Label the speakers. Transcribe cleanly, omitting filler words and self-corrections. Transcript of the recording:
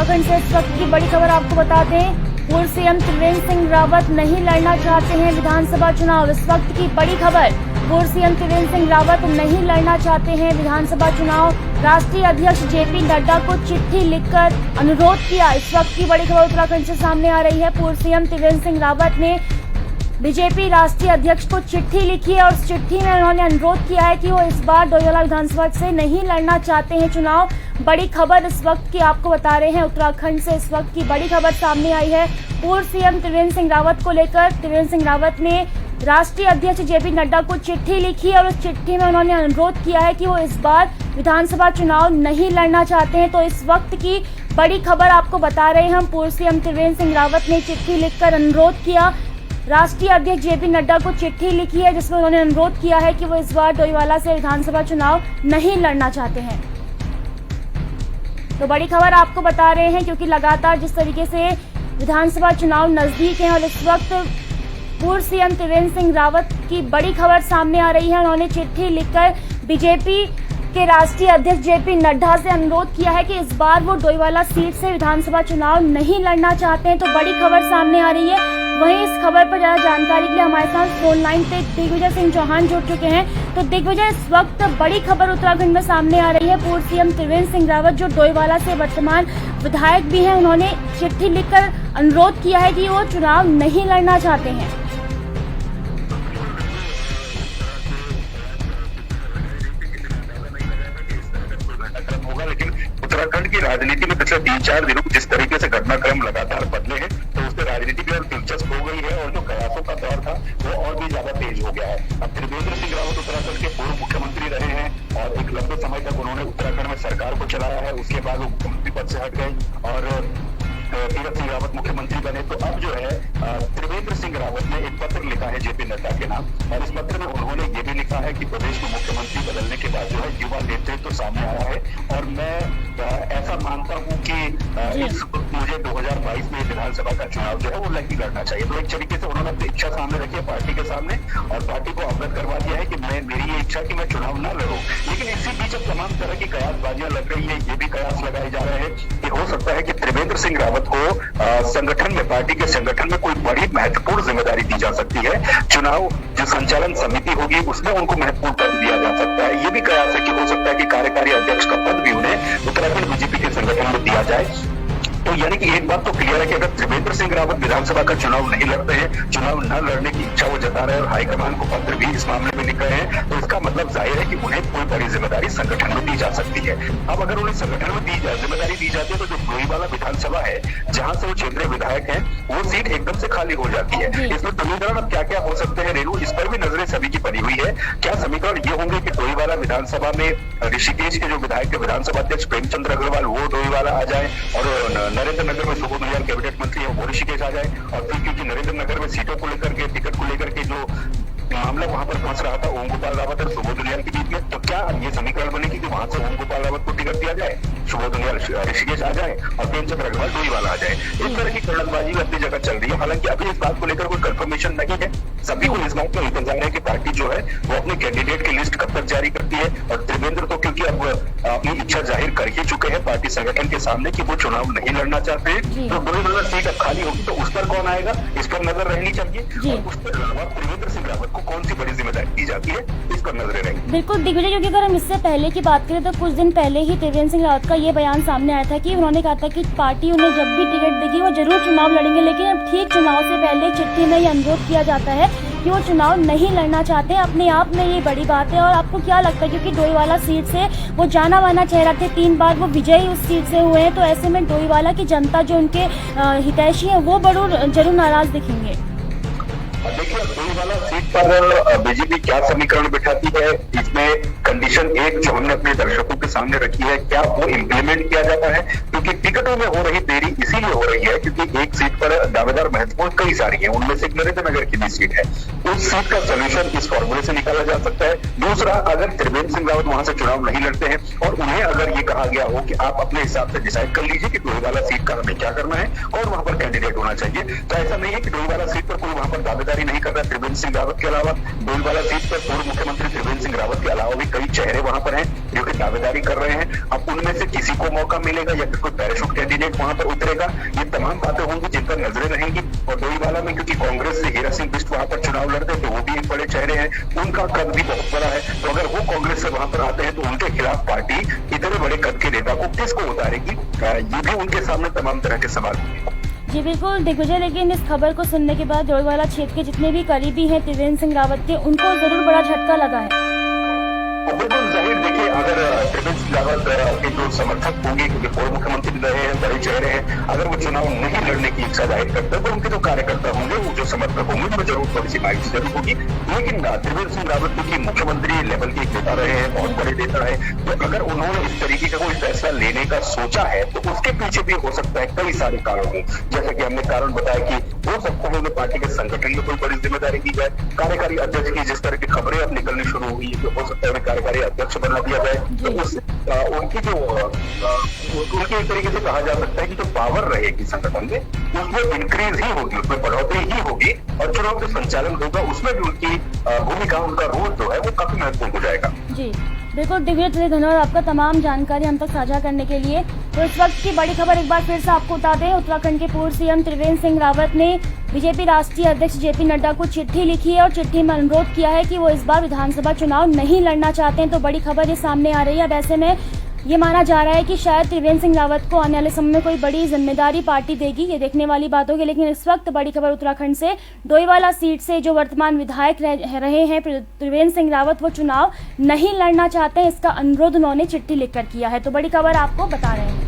Speaker 1: उत्तराखंड से इस वक्त की बड़ी खबर आपको बता दें, पूर्व सीएम त्रिवेंद्र सिंह रावत नहीं लड़ना चाहते हैं विधानसभा चुनाव। इस वक्त की बड़ी खबर, पूर्व सीएम त्रिवेंद्र सिंह रावत नहीं लड़ना चाहते हैं विधानसभा चुनाव। राष्ट्रीय अध्यक्ष जेपी नड्डा को चिट्ठी लिखकर अनुरोध किया। इस वक्त की बड़ी खबर उत्तराखंड से सामने आ रही है। पूर्व सीएम त्रिवेंद्र सिंह रावत ने बीजेपी राष्ट्रीय अध्यक्ष को चिट्ठी लिखी है और उस चिट्ठी में उन्होंने अनुरोध किया है कि वो इस बार डोईवाला विधानसभा से नहीं लड़ना चाहते हैं चुनाव। बड़ी खबर इस वक्त की आपको बता रहे हैं, उत्तराखंड से इस वक्त की बड़ी खबर सामने आई है। पूर्व सीएम त्रिवेंद्र सिंह रावत को लेकर त्रिवेंद्र सिंह रावत ने राष्ट्रीय अध्यक्ष जेपी नड्डा को चिट्ठी लिखी और उस चिट्ठी में उन्होंने अनुरोध किया है कि वो इस बार विधानसभा चुनाव नहीं लड़ना चाहते हैं। तो इस वक्त की बड़ी खबर आपको बता रहे हैं हम, पूर्व सीएम त्रिवेंद्र सिंह रावत ने चिट्ठी लिखकर अनुरोध किया, राष्ट्रीय अध्यक्ष जेपी नड्डा को चिट्ठी लिखी है जिसमें उन्होंने अनुरोध किया है कि वो इस बार डोईवाला से विधानसभा चुनाव नहीं लड़ना चाहते हैं। तो बड़ी खबर आपको बता रहे हैं क्योंकि लगातार जिस तरीके से विधानसभा चुनाव नजदीक है और इस वक्त पूर्व सीएम त्रिवेंद्र सिंह रावत की बड़ी खबर सामने आ रही है। उन्होंने चिट्ठी लिखकर बीजेपी के राष्ट्रीय अध्यक्ष जेपी नड्डा से अनुरोध किया है कि इस बार वो डोईवाला सीट से विधानसभा चुनाव नहीं लड़ना चाहते हैं। तो बड़ी खबर सामने आ रही है। वहीं इस खबर पर ज्यादा जानकारी के लिए हमारे साथ फोन लाइन पे दिग्विजय सिंह चौहान जुड़ चुके हैं। तो दिग्विजय, इस वक्त बड़ी खबर उत्तराखंड में सामने आ रही है। पूर्व सीएम त्रिवेंद्र सिंह रावत जो डोईवाला से वर्तमान विधायक भी हैं, उन्होंने चिट्ठी लिखकर अनुरोध किया है कि वो चुनाव नहीं लड़ना चाहते हैं।
Speaker 2: लेकिन उत्तराखंड की राजनीति में पिछले 3-4 दिनों में जिस तरीके से घटनाक्रम लगातार बदले हैं तो उससे राजनीति भी और दिलचस्प हो गई है और जो कयासों का दौर था वो और भी ज्यादा तेज हो गया है। अब त्रिवेंद्र सिंह रावत उत्तराखंड के पूर्व मुख्यमंत्री रहे हैं और एक लंबे समय तक उन्होंने उत्तराखंड में सरकार को चलाया है। उसके बाद वो मुख्यमंत्री पद से हट गए और तीरथ सिंह रावत मुख्यमंत्री बने। तो अब जो है त्रिवेंद्र सिंह रावत ने एक पत्र लिखा है जेपी नड्डा के नाम और इस पत्र में उन्होंने ये भी लिखा है कि प्रदेश में मुख्यमंत्री बदलने के बाद जो है युवा नेतृत्व सामने आया है और मैं ऐसा मानता हूँ कि मुझे 2022 में विधानसभा का चुनाव जो है वो नहीं लड़ना चाहिए। तो एक तरीके से उन्होंने अपनी इच्छा सामने रखी है पार्टी के सामने और पार्टी को अवगत करवा दिया है कि मेरी ये इच्छा कि मैं चुनाव न लड़ूं। लेकिन इसी बीच अब तमाम तरह की कयासबाजियां लग रही है। ये भी कयास लगाए जा रहे हैं कि हो सकता है कि त्रिवेंद्र सिंह रावत को संगठन में, पार्टी के संगठन में कोई बड़ी महत्वपूर्ण जिम्मेदारी दी जा सकती है। चुनाव जो संचालन समिति होगी उसमें उनको महत्वपूर्ण पद दिया जा सकता है। ये भी कयास है कि हो सकता है कि कार्यकारी अध्यक्ष का पद भी उन्हें उत्तराखंड बीजेपी के संगठन में दिया जाए। तो यानी कि एक बात तो क्लियर है कि अगर त्रिवेंद्र सिंह रावत विधानसभा का चुनाव नहीं लड़ते हैं, चुनाव न लड़ने की इच्छा वो जता रहे हैं और हाईकमान को पत्र भी इस मामले में लिख रहे हैं, तो इसका मतलब जाहिर है कि उन्हें कोई बड़ी जिम्मेदारी संगठन में दी जा सकती है। अब अगर उन्हें संगठन में जिम्मेदारी दी जाती है तो जो डोईवाला विधानसभा है जहां से वो क्षेत्रीय विधायक है वो सीट एकदम से खाली हो जाती है। इसमें समीकरण अब क्या क्या हो सकते हैं रेणु, इस पर भी नजरें सभी की पड़ी हुई है। क्या समीकरण ये होंगे कि डोईवाला विधानसभा में ऋषिकेश के जो विधायक है विधानसभा अध्यक्ष प्रेमचंद्र अग्रवाल वो डोईवाला आ जाए और नरेंद्र नगर में सुबोध उनियाल कैबिनेट मंत्री है वो ऋषिकेश आ जाए और फिर क्योंकि नरेंद्र नगर में सीटों को लेकर के, टिकट को लेकर के जो मामला वहां पर फंस रहा था ओम गोपाल रावत और सुबोध उनियाल के बीच में, तो क्या ये समीकरण बनेगी कि वहां से ओम गोपाल रावत को टिकट दिया जाए, सुबोध उनियाल ऋषिकेश आ जाए और प्रेमचंद्र अग्रवाल डोईवाला आ जाए। इस तरह की कड़कबाजी भी अपनी जगह चल रही है। हालांकि अभी इस बात को लेकर कोई कंफर्मेशन नहीं है। सभी को इस बात का इंतजार है कि पार्टी जो है वो अपने कैंडिडेट की लिस्ट कब तक जारी करती है और त्रिवेंद्र तो क्योंकि अब अपनी इच्छा जाहिर कर ही चुके हैं पार्टी संगठन के सामने कि वो चुनाव नहीं लड़ना चाहते हैं, तो डोईवाला सीट अब खाली होगी तो उस पर कौन आएगा इस पर नजर रहनी चाहिए और उस पर अलावा त्रिवेंद्र सिंह रावत को कौन सी बड़ी जिम्मेदारी दी जाती है इस पर नजरें रहेंगी।
Speaker 1: बिल्कुल दिग्विजय, क्योंकि अगर हम इससे पहले की बात करें तो कुछ दिन पहले ही त्रिवेंद्र सिंह रावत का ये बयान सामने आया था कि उन्होंने कहा था कि पार्टी उन्हें जब भी टिकट देगी वो जरूर चुनाव लड़ेंगे। लेकिन अब ठीक चुनाव से पहले चिट्ठी में ये अनुरोध किया जाता है कि वो चुनाव नहीं लड़ना चाहते। अपने आप में ये बड़ी बात है। और आपको क्या लगता है, क्योंकि डोईवाला सीट से वो जाना माना चेहरा थे, 3 बार वो विजयी उस सीट से हुए हैं, तो ऐसे में डोईवाला की जनता जो उनके हितैषी है वो जरूर नाराज दिखेंगे।
Speaker 2: देखिए डोईवाला सीट पर बीजेपी क्या समीकरण बिठाती है, इसमें कंडीशन एक जो हमने अपने दर्शकों के सामने रखी है क्या वो इम्प्लीमेंट किया जाता है, क्योंकि टिकटों में हो रही देरी इसीलिए हो रही है क्योंकि एक सीट पर दावेदार महत्वपूर्ण कई सारी है, उनमें से नरेंद्र नगर की भी सीट है। उस सीट का सोल्यूशन इस फॉर्मूले से निकाला जा सकता है। दूसरा, अगर त्रिवेंद्र सिंह रावत वहां से चुनाव नहीं लड़ते हैं और उन्हें अगर ये कहा गया हो कि आप अपने हिसाब से डिसाइड कर लीजिए कि डोईवाला सीट का हमें क्या करना है और वहां पर कैंडिडेट होना चाहिए, तो ऐसा नहीं है कि डोईवाला सीट पर कोई वहां पर दावेदारी नहीं कर रहा त्रिवेंद्र सिंह रावत के अलावा। डोईवाला सीट पर पूर्व मुख्यमंत्री त्रिवेंद्र सिंह रावत के अलावा भी कई चेहरे वहां पर हैं जो कि दावेदारी कर रहे हैं। अब उनमें से किसी को मौका मिलेगा या फिर कोई पैराशूट कैंडिडेट वहां पर उतरेगा, ये तमाम बातें होंगी जिन पर नजरें रहेंगी। और डोईवाला में क्योंकि कांग्रेस से हीरा सिंह बिष्ट वहां पर चुनाव लड़ते हैं तो वो भी एक बड़े चेहरे हैं, उनका कद भी बहुत बड़ा है। तो अगर वो कांग्रेस से वहां पर आते हैं तो उनके खिलाफ पार्टी इतने बड़े कद के नेता को किसको उतारेगी, ये भी उनके सामने तमाम तरह के सवाल होंगे।
Speaker 1: जी बिल्कुल दिग्विजय, लेकिन इस खबर को सुनने के बाद डोईवाला क्षेत्र के जितने भी करीबी हैं त्रिवेंद्र सिंह रावत के, उनको जरूर बड़ा झटका लगा है।
Speaker 2: बिल्कुल जाहिर, देखिए अगर त्रिवेंद्र सिंह रावत के जो समर्थक होंगे, क्योंकि पूर्व मुख्यमंत्री रहे हैं, बड़े चेहरे हैं, अगर वो चुनाव नहीं लड़ने की इच्छा जाहिर करते हैं तो उनके जो कार्यकर्ता होंगे, वो जो समर्थक होंगे, उनमें जरूर थोड़ी सी माइल जरूर होगी। लेकिन त्रिवेंद्र सिंह रावत क्योंकि मुख्यमंत्री लेवल के नेता रहे हैं, बहुत बड़े नेता है, तो अगर उन्होंने इस तरीके का कोई फैसला लेने का सोचा है तो उसके पीछे भी हो सकता है कई सारे कारण हो। जैसे कि हमने कारण बताया कि हो सकता है उन्हें पार्टी के संगठन में कोई बड़ी जिम्मेदारी दी जाए, कार्यकारी अध्यक्ष की जिस तरह की खबरें अब निकलनी शुरू हुई है, तो हो सकता है उन्हें कार्यकारी अध्यक्ष बना दिया जाए। तो उससे उनकी जो उनके एक तरीके से कहा जा सकता है कि जो पावर रहेगी संगठन में, उसमें इंक्रीज ही होगी, उसमें बढ़ोतरी ही होगी, और चुनाव जो संचालन होगा उसमें भी उनकी भूमिका, उनका रोल जो है वो काफी महत्वपूर्ण हो जाएगा।
Speaker 1: जी बिल्कुल दिग्विजय, धन्यवाद आपका तमाम जानकारी हम तक साझा करने के लिए। तो इस वक्त की बड़ी खबर एक बार फिर से आपको बता दें, उत्तराखंड के पूर्व सीएम त्रिवेंद्र सिंह रावत ने बीजेपी राष्ट्रीय अध्यक्ष जेपी नड्डा को चिट्ठी लिखी है और चिट्ठी में अनुरोध किया है कि वो इस बार विधानसभा चुनाव नहीं लड़ना चाहते हैं। तो बड़ी खबर ये सामने आ रही है। अब ऐसे में ये माना जा रहा है कि शायद त्रिवेंद्र सिंह रावत को आने वाले समय में कोई बड़ी जिम्मेदारी पार्टी देगी, ये देखने वाली बात होगी। लेकिन इस वक्त बड़ी खबर उत्तराखंड से, डोईवाला सीट से जो वर्तमान विधायक रहे हैं त्रिवेंद्र सिंह रावत, वो चुनाव नहीं लड़ना चाहते हैं। इसका अनुरोध उन्होंने चिट्ठी लिखकर किया है। तो बड़ी खबर आपको बता रहे हैं।